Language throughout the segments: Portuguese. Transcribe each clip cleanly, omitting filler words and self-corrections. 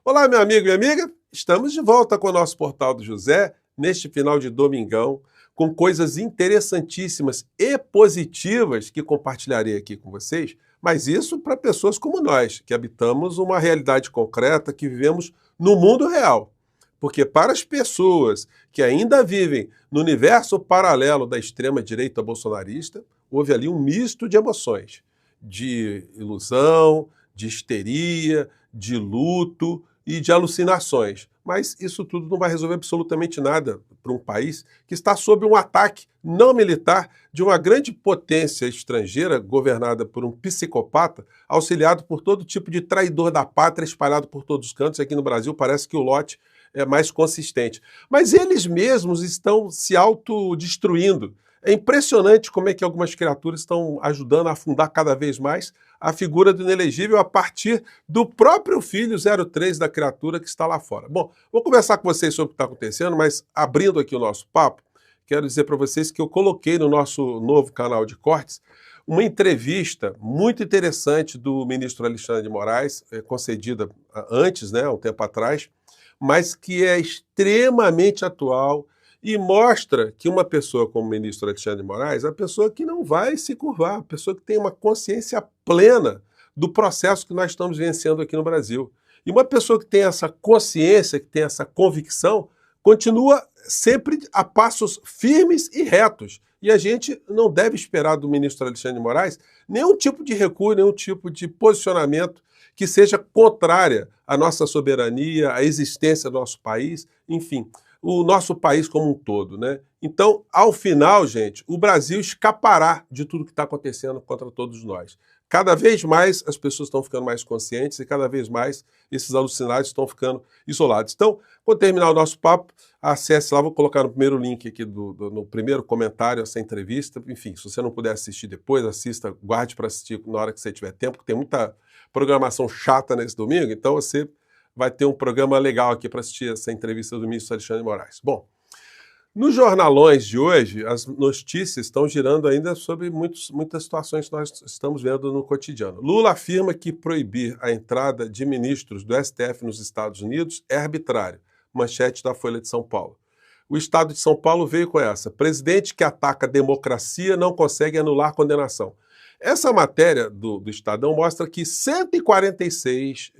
Olá, meu amigo e minha amiga. Estamos de volta com o nosso Portal do José, neste final de domingão, com coisas interessantíssimas e positivas que compartilharei aqui com vocês, mas isso para pessoas como nós, que habitamos uma realidade concreta, que vivemos no mundo real. Porque para as pessoas que ainda vivem no universo paralelo da extrema-direita bolsonarista, houve ali um misto de emoções, de ilusão, de histeria, de luto e de alucinações. Mas isso tudo não vai resolver absolutamente nada para um país que está sob um ataque não militar de uma grande potência estrangeira governada por um psicopata, auxiliado por todo tipo de traidor da pátria espalhado por todos os cantos. Aqui no Brasil parece que o lote é mais consistente. Mas eles mesmos estão se autodestruindo. É impressionante como é que algumas criaturas estão ajudando a afundar cada vez mais a figura do inelegível a partir do próprio filho 03 da criatura que está lá fora. Bom, vou conversar com vocês sobre o que está acontecendo, mas abrindo aqui o nosso papo, quero dizer para vocês que eu coloquei no nosso novo canal de cortes uma entrevista muito interessante do ministro Alexandre de Moraes, concedida antes, né, há um tempo atrás, mas que é extremamente atual e mostra que uma pessoa como o ministro Alexandre de Moraes é a pessoa que não vai se curvar, a pessoa que tem uma consciência plena do processo que nós estamos vencendo aqui no Brasil. E uma pessoa que tem essa consciência, que tem essa convicção, continua sempre a passos firmes e retos. E a gente não deve esperar do ministro Alexandre de Moraes nenhum tipo de recuo, nenhum tipo de posicionamento que seja contrária à nossa soberania, à existência do nosso país, enfim, o nosso país como um todo, né? Então, ao final, gente, o Brasil escapará de tudo que está acontecendo contra todos nós. Cada vez mais as pessoas estão ficando mais conscientes e cada vez mais esses alucinados estão ficando isolados. Então, quando terminar o nosso papo, acesse lá, vou colocar no primeiro link aqui, no primeiro comentário essa entrevista. Enfim, se você não puder assistir depois, assista, guarde para assistir na hora que você tiver tempo, porque tem muita programação chata nesse domingo, então você vai ter um programa legal aqui para assistir essa entrevista do ministro Alexandre de Moraes. Bom, nos jornalões de hoje, as notícias estão girando ainda sobre muitas situações que nós estamos vendo no cotidiano. Lula afirma que proibir a entrada de ministros do STF nos Estados Unidos é arbitrário. Manchete da Folha de São Paulo. O Estado de São Paulo veio com essa. Presidente que ataca a democracia não consegue anular condenação. Essa matéria do Estadão mostra que 146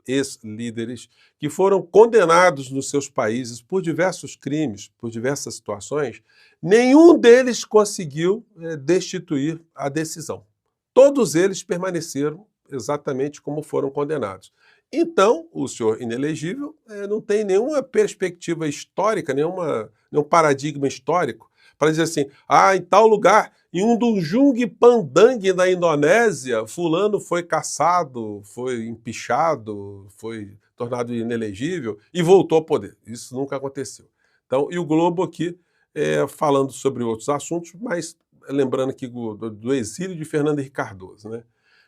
ex-líderes que foram condenados nos seus países por diversos crimes, por diversas situações, nenhum deles conseguiu destituir a decisão. Todos eles permaneceram exatamente como foram condenados. Então, o senhor inelegível não tem nenhuma perspectiva histórica, nenhum paradigma histórico para dizer assim, em tal lugar, em Undujung Pandang, na Indonésia, fulano foi caçado, foi empichado, foi tornado inelegível e voltou ao poder. Isso nunca aconteceu. Então, e o Globo aqui falando sobre outros assuntos, mas lembrando aqui do exílio de Fernando Henrique Cardoso, né?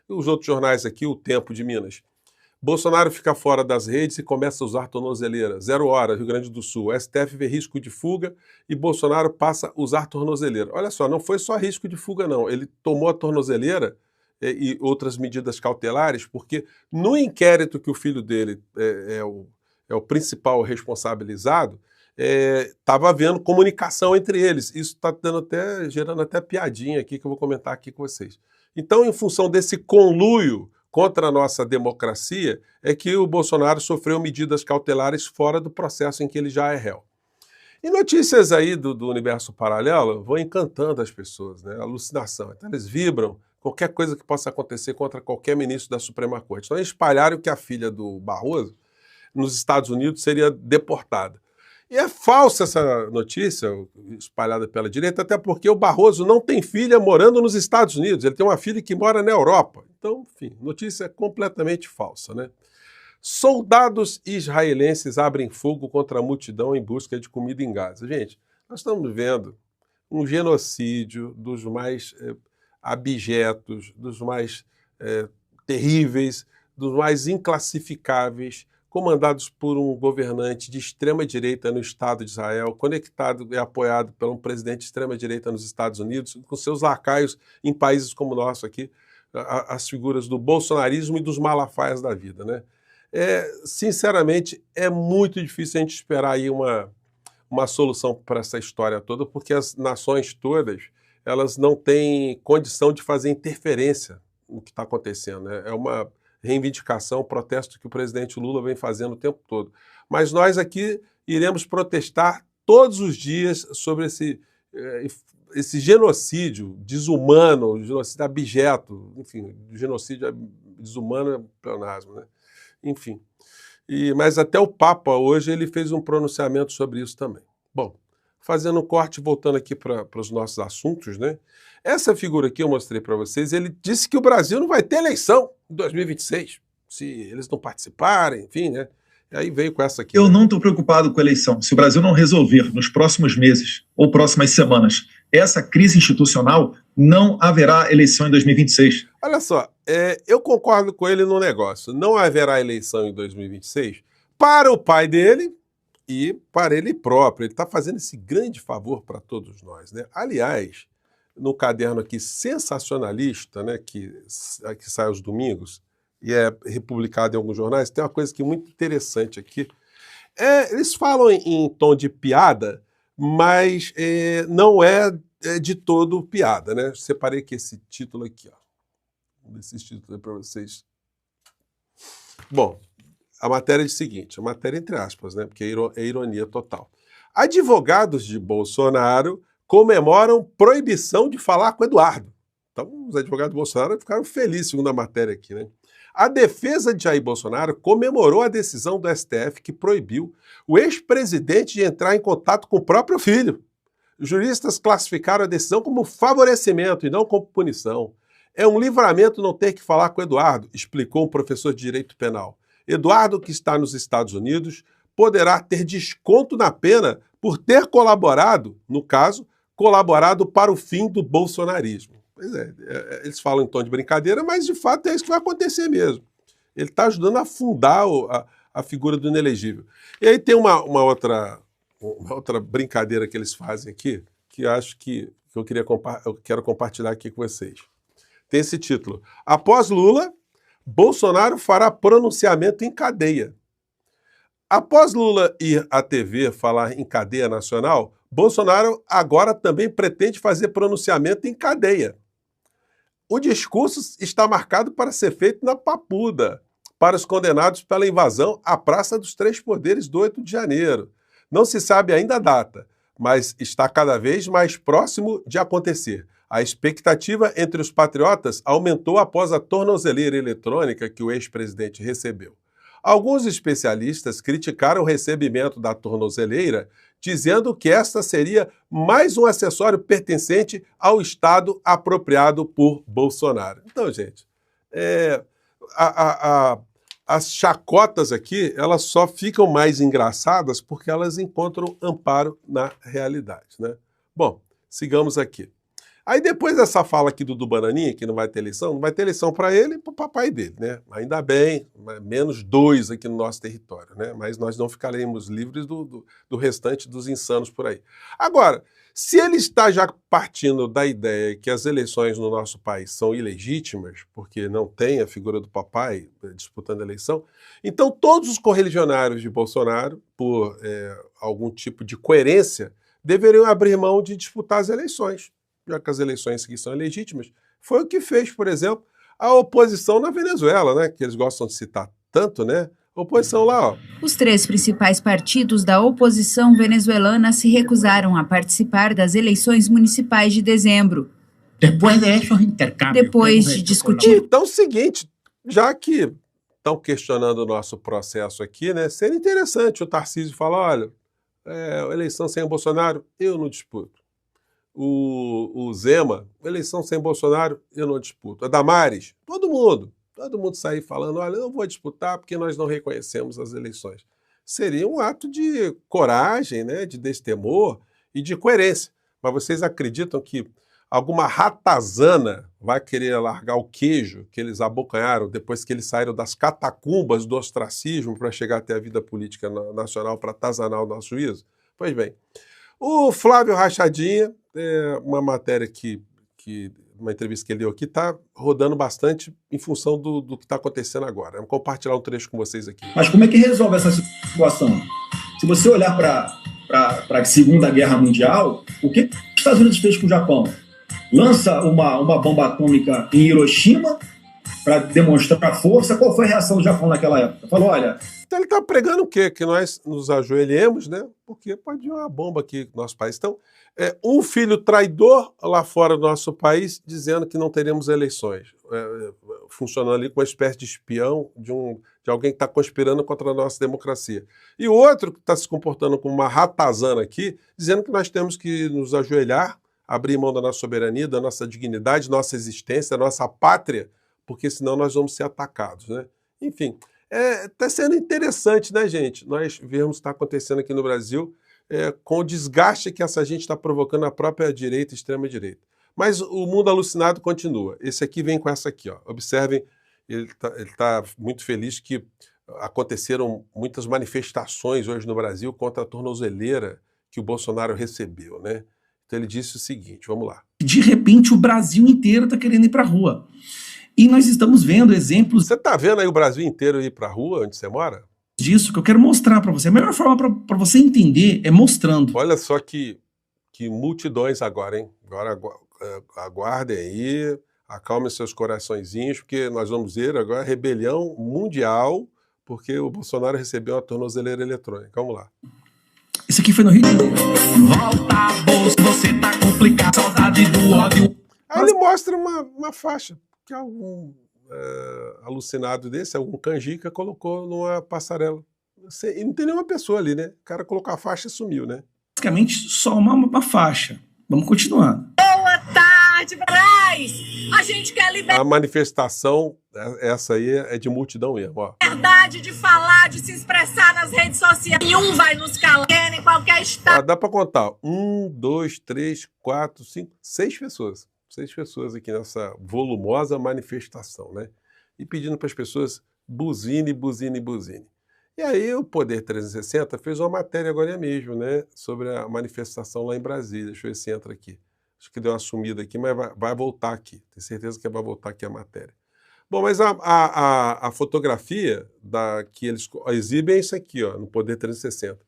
E os outros jornais aqui, o Tempo de Minas. Bolsonaro fica fora das redes e começa a usar tornozeleira. 0 hora, Rio Grande do Sul. O STF vê risco de fuga e Bolsonaro passa a usar tornozeleira. Olha só, não foi só risco de fuga, não. Ele tomou a tornozeleira e outras medidas cautelares, porque no inquérito que o filho dele é o principal responsabilizado, estava havendo comunicação entre eles. Isso está gerando até piadinha aqui que eu vou comentar aqui com vocês. Então, em função desse conluio contra a nossa democracia, é que o Bolsonaro sofreu medidas cautelares fora do processo em que ele já é réu. E notícias aí do universo paralelo vão encantando as pessoas, né? Alucinação. Então eles vibram qualquer coisa que possa acontecer contra qualquer ministro da Suprema Corte. Então eles espalharam que a filha do Barroso, nos Estados Unidos, seria deportada. E é falsa essa notícia, espalhada pela direita, até porque o Barroso não tem filha morando nos Estados Unidos, ele tem uma filha que mora na Europa. Então, enfim, notícia completamente falsa, né? Soldados israelenses abrem fogo contra a multidão em busca de comida em Gaza. Gente, nós estamos vendo um genocídio dos mais abjetos, dos mais terríveis, dos mais inclassificáveis, comandados por um governante de extrema-direita no Estado de Israel, conectado e apoiado por um presidente de extrema-direita nos Estados Unidos, com seus lacaios em países como o nosso aqui, as figuras do bolsonarismo e dos malafaias da vida, né? Sinceramente, é muito difícil a gente esperar aí uma solução para essa história toda, porque as nações todas, elas não têm condição de fazer interferência no que está acontecendo, né? É uma reivindicação, um protesto que o presidente Lula vem fazendo o tempo todo. Mas nós aqui iremos protestar todos os dias sobre esse genocídio desumano, genocídio abjeto, enfim, genocídio desumano é pleonasmo, né? Enfim. Mas até o Papa hoje ele fez um pronunciamento sobre isso também. Bom, fazendo um corte, voltando aqui para os nossos assuntos, né? Essa figura aqui eu mostrei para vocês, ele disse que o Brasil não vai ter eleição em 2026, se eles não participarem, enfim, né? E aí veio com essa aqui. Eu não estou preocupado com a eleição. Se o Brasil não resolver nos próximos meses ou próximas semanas essa crise institucional, não haverá eleição em 2026. Olha só, eu concordo com ele no negócio. Não haverá eleição em 2026 para o pai dele e para ele próprio. Ele está fazendo esse grande favor para todos nós, né? Aliás, no caderno aqui sensacionalista, né, que sai aos domingos e é republicado em alguns jornais, tem uma coisa que é muito interessante aqui. Eles falam em tom de piada, mas não é de todo piada, né? Separei aqui esse título aqui, ó. Desses títulos para vocês. Bom, a matéria é o seguinte, a matéria entre aspas, né? Porque é ironia total. Advogados de Bolsonaro comemoram proibição de falar com Eduardo. Então, os advogados de Bolsonaro ficaram felizes, segundo a matéria aqui, né? A defesa de Jair Bolsonaro comemorou a decisão do STF que proibiu o ex-presidente de entrar em contato com o próprio filho. Os juristas classificaram a decisão como favorecimento e não como punição. É um livramento não ter que falar com Eduardo, explicou um professor de direito penal. Eduardo, que está nos Estados Unidos, poderá ter desconto na pena por ter colaborado, no caso, colaborado para o fim do bolsonarismo. Pois eles falam em tom de brincadeira, mas de fato é isso que vai acontecer mesmo. Ele está ajudando a afundar a figura do inelegível. E aí tem uma outra brincadeira que eles fazem aqui, que acho que eu quero compartilhar aqui com vocês. Tem esse título. Após Lula, Bolsonaro fará pronunciamento em cadeia. Após Lula ir à TV falar em cadeia nacional, Bolsonaro agora também pretende fazer pronunciamento em cadeia. O discurso está marcado para ser feito na Papuda, para os condenados pela invasão à Praça dos Três Poderes do 8 de janeiro. Não se sabe ainda a data, mas está cada vez mais próximo de acontecer. A expectativa entre os patriotas aumentou após a tornozeleira eletrônica que o ex-presidente recebeu. Alguns especialistas criticaram o recebimento da tornozeleira, dizendo que esta seria mais um acessório pertencente ao Estado apropriado por Bolsonaro. Então, gente, as chacotas aqui, elas só ficam mais engraçadas porque elas encontram amparo na realidade, né? Bom, sigamos aqui. Aí depois dessa fala aqui do Bananinha, que não vai ter eleição para ele e para o papai dele, né? Ainda bem, menos 2 aqui no nosso território, né? Mas nós não ficaremos livres do restante dos insanos por aí. Agora, se ele está já partindo da ideia que as eleições no nosso país são ilegítimas, porque não tem a figura do papai disputando a eleição, então todos os correligionários de Bolsonaro, por algum tipo de coerência, deveriam abrir mão de disputar as eleições, já que as eleições aqui são ilegítimas. Foi o que fez, por exemplo, a oposição na Venezuela, né? Que eles gostam de citar tanto, né? Oposição lá, ó. Os 3 principais partidos da oposição venezuelana se recusaram a participar das eleições municipais de dezembro. Depois de discutir... Então, é o seguinte, já que estão questionando o nosso processo aqui, né? Seria interessante o Tarcísio falar, olha, eleição sem o Bolsonaro, eu não disputo. O Zema, eleição sem Bolsonaro, eu não disputo. A Damares, todo mundo sair falando, olha, eu não vou disputar porque nós não reconhecemos as eleições. Seria um ato de coragem, né, de destemor e de coerência. Mas vocês acreditam que alguma ratazana vai querer largar o queijo que eles abocanharam depois que eles saíram das catacumbas do ostracismo para chegar até a vida política nacional para atazanar o nosso juízo? Pois bem, o Flávio Rachadinha, uma matéria que uma entrevista que ele deu aqui, está rodando bastante em função do que está acontecendo agora. Vou compartilhar um trecho com vocês aqui. Mas como é que resolve essa situação? Se você olhar para a Segunda Guerra Mundial, o que os Estados Unidos fez com o Japão? Lança uma bomba atômica em Hiroshima para demonstrar força. Qual foi a reação do Japão naquela época? Falou, olha... Então ele está pregando o quê? Que nós nos ajoelhemos, né? Porque pode ir uma bomba aqui no nosso país. Então, um filho traidor lá fora do nosso país dizendo que não teremos eleições. Funcionando ali como uma espécie de espião de alguém que está conspirando contra a nossa democracia. E o outro que está se comportando como uma ratazana aqui, dizendo que nós temos que nos ajoelhar, abrir mão da nossa soberania, da nossa dignidade, nossa existência, nossa pátria, porque senão nós vamos ser atacados, né? Enfim, está sendo interessante, né, gente? Nós vemos o que está acontecendo aqui no Brasil com o desgaste que essa gente está provocando na própria direita e extrema-direita. Mas o mundo alucinado continua. Esse aqui vem com essa aqui, ó. Observem, ele tá muito feliz que aconteceram muitas manifestações hoje no Brasil contra a tornozeleira que o Bolsonaro recebeu, né? Então ele disse o seguinte, vamos lá. De repente o Brasil inteiro está querendo ir para a rua. E nós estamos vendo exemplos... Você está vendo aí o Brasil inteiro ir para a rua onde você mora? Disso que eu quero mostrar para você. A melhor forma para você entender é mostrando. Olha só que multidões agora, hein? Agora aguardem aí, acalmem seus coraçõezinhos, porque nós vamos ver agora rebelião mundial, porque o Bolsonaro recebeu uma tornozeleira eletrônica. Vamos lá. Isso aqui foi no Rio de Janeiro. Volta, bolsa, você tá complicado, saudade do ódio. Aí ele mostra uma faixa que algum alucinado desse, algum canjica, colocou numa passarela. E não tem nenhuma pessoa ali, né? O cara colocou a faixa e sumiu, né? Basicamente só uma faixa. Vamos continuando. Boa tarde, Braz! A gente quer A manifestação, essa aí é de multidão mesmo, ó. liberdade de falar, de se expressar nas redes sociais. Nenhum vai nos calar em qualquer estado. Dá pra contar. 1, 2, 3, 4, 5, 6 pessoas. 6 pessoas aqui nessa volumosa manifestação, né? E pedindo para as pessoas buzine, buzine, buzine. E aí o Poder 360 fez uma matéria agora mesmo, né? Sobre a manifestação lá em Brasília. Deixa eu ver se entra aqui. Acho que deu uma sumida aqui, mas vai voltar aqui. Tenho certeza que vai voltar aqui a matéria. Bom, mas a fotografia que eles exibem é isso aqui, ó, no Poder 360.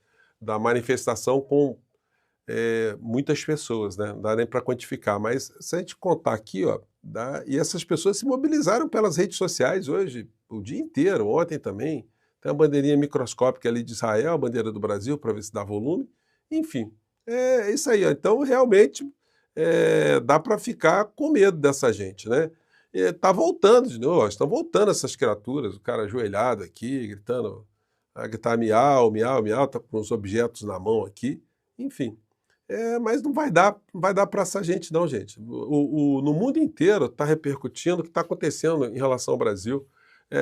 Da manifestação com muitas pessoas, né? Não dá nem para quantificar, mas se a gente contar aqui, ó, e essas pessoas se mobilizaram pelas redes sociais hoje, o dia inteiro, ontem também. Tem uma bandeirinha microscópica ali de Israel, a bandeira do Brasil, para ver se dá volume. Enfim, é isso aí, ó. Então realmente dá para ficar com medo dessa gente, né? Tá voltando de novo, estão voltando essas criaturas, o cara ajoelhado aqui, gritando, gritar miau, miau, miau, tá com os objetos na mão aqui, enfim. Mas não vai dar para essa gente não, gente. No mundo inteiro está repercutindo o que está acontecendo em relação ao Brasil.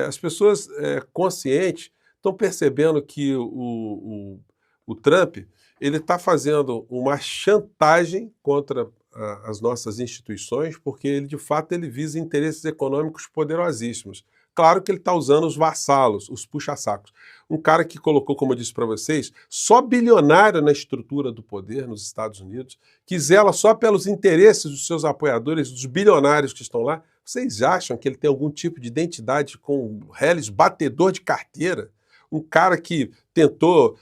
As pessoas conscientes estão percebendo que o Trump ele está fazendo uma chantagem contra as nossas instituições, porque ele, de fato, ele visa interesses econômicos poderosíssimos. Claro que ele está usando os vassalos, os puxa-sacos. Um cara que colocou, como eu disse para vocês, só bilionário na estrutura do poder nos Estados Unidos, que zela só pelos interesses dos seus apoiadores, dos bilionários que estão lá. Vocês acham que ele tem algum tipo de identidade com o Hellis, batedor de carteira? Um cara que tentou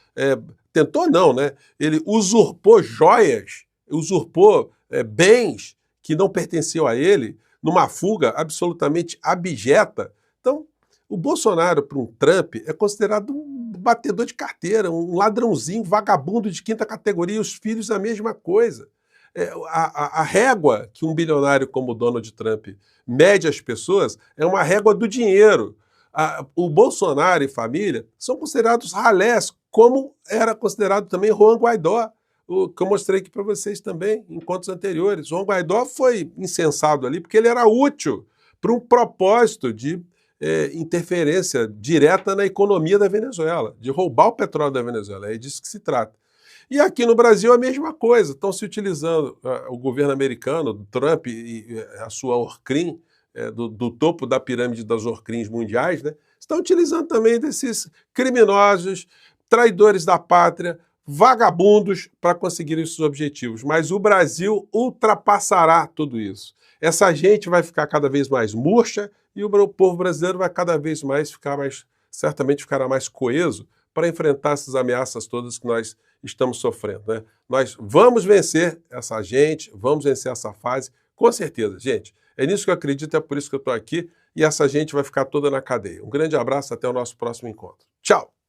não, né? Ele usurpou joias, usurpou bens que não pertenciam a ele, numa fuga absolutamente abjeta. Então, o Bolsonaro, para um Trump, é considerado um batedor de carteira, um ladrãozinho, vagabundo de quinta categoria, e os filhos a mesma coisa. A régua que um bilionário como o Donald Trump mede as pessoas é uma régua do dinheiro. O Bolsonaro e família são considerados ralés, como era considerado também Juan Guaidó, que eu mostrei aqui para vocês também, em encontros anteriores. Juan Guaidó foi incensado ali porque ele era útil para um propósito de interferência direta na economia da Venezuela, de roubar o petróleo da Venezuela. É disso que se trata. E aqui no Brasil a mesma coisa. Estão se utilizando o governo americano, do Trump e a sua Orcrim, do topo da pirâmide das Orcrins mundiais, né? Estão utilizando também desses criminosos, traidores da pátria, vagabundos para conseguir esses objetivos. Mas o Brasil ultrapassará tudo isso. essa gente vai ficar cada vez mais murcha e o povo brasileiro vai cada vez mais certamente ficará mais coeso para enfrentar essas ameaças todas que nós estamos sofrendo, né? Nós vamos vencer essa gente, vamos vencer essa fase, com certeza, gente. É nisso que eu acredito, é por isso que eu estou aqui, e essa gente vai ficar toda na cadeia. Um grande abraço, até o nosso próximo encontro. Tchau!